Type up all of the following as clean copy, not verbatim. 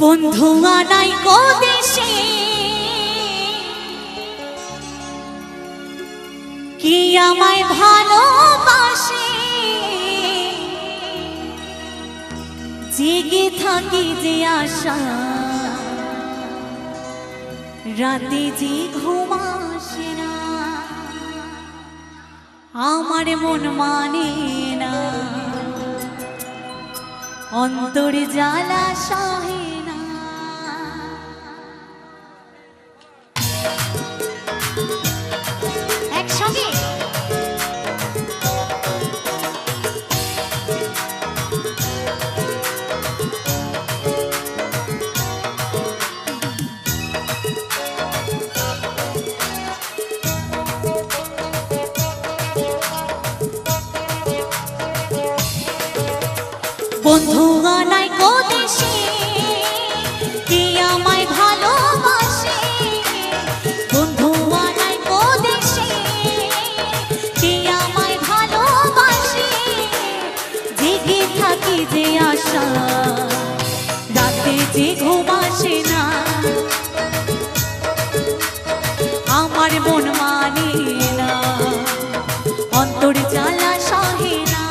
বন্ধু আনাই গো দেশে কি আমায় ভালোবাসে, জেগে থাকি যে আশা রাতে যে ঘুম আসে না, আমার মন মানে না, অন্তর জ্বালা সহে না। একসঙ্গে বন্ধু আনাই গো দেশে কি আমায় ভালোবাসে, বন্ধু আনাই গো দেশে কি আমায় ভালোবাসে, জেগে থাকি যে আশা রাতে যে ঘুম আসে না, আমার মন মানে না, অন্তর জ্বালা সহে না।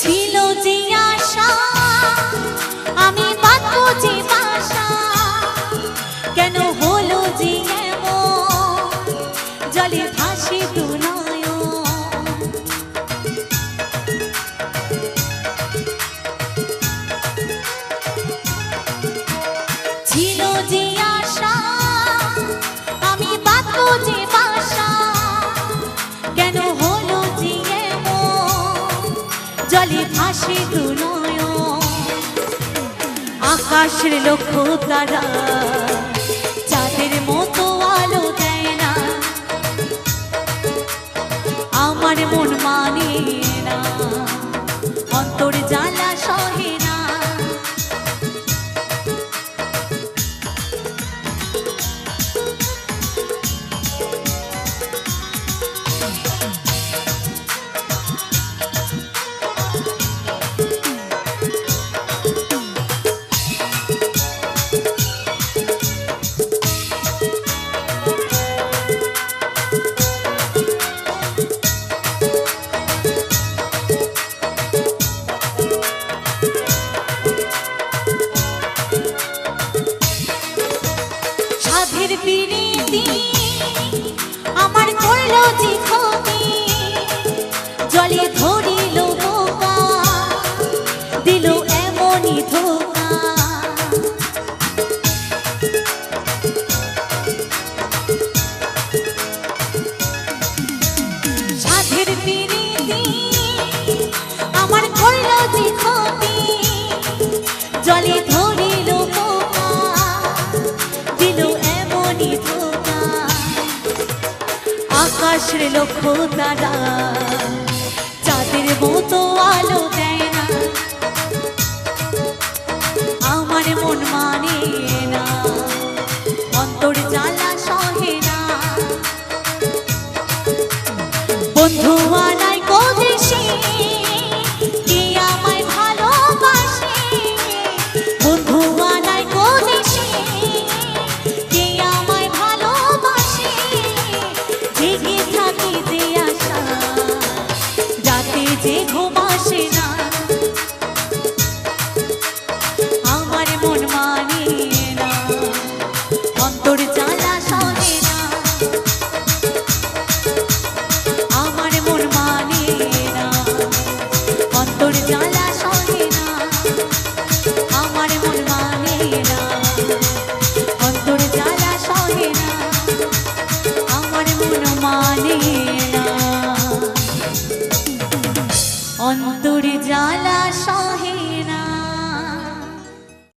ছিল যে আশা আমি বাঁধবো যে বাসা, কেন হলো যে এমন জলে ভাসে দু নয়ন। ছিল যে আশা আমি বাঁধবো যে বাসা, কেন হলো যে এমন জলে ভাসে দু নয়ন। আকাশের লক্ষ্য তারা চাঁদের মতো আলো দেয় না, আমার মন মানে না, অন্তর জ্বালা সহে না। সাধের পিরিতি আমার করলো যে ক্ষতি, জলে ধরিল বোকা দিল এমনই ধোকা। সাধের পিরিতি আমার করলো যে ক্ষতি, জলে ধরিল বোকা দিল এমনই ধোকা। আকাশের লক্ষ্য তারা চাঁদের মতো আলো দেয়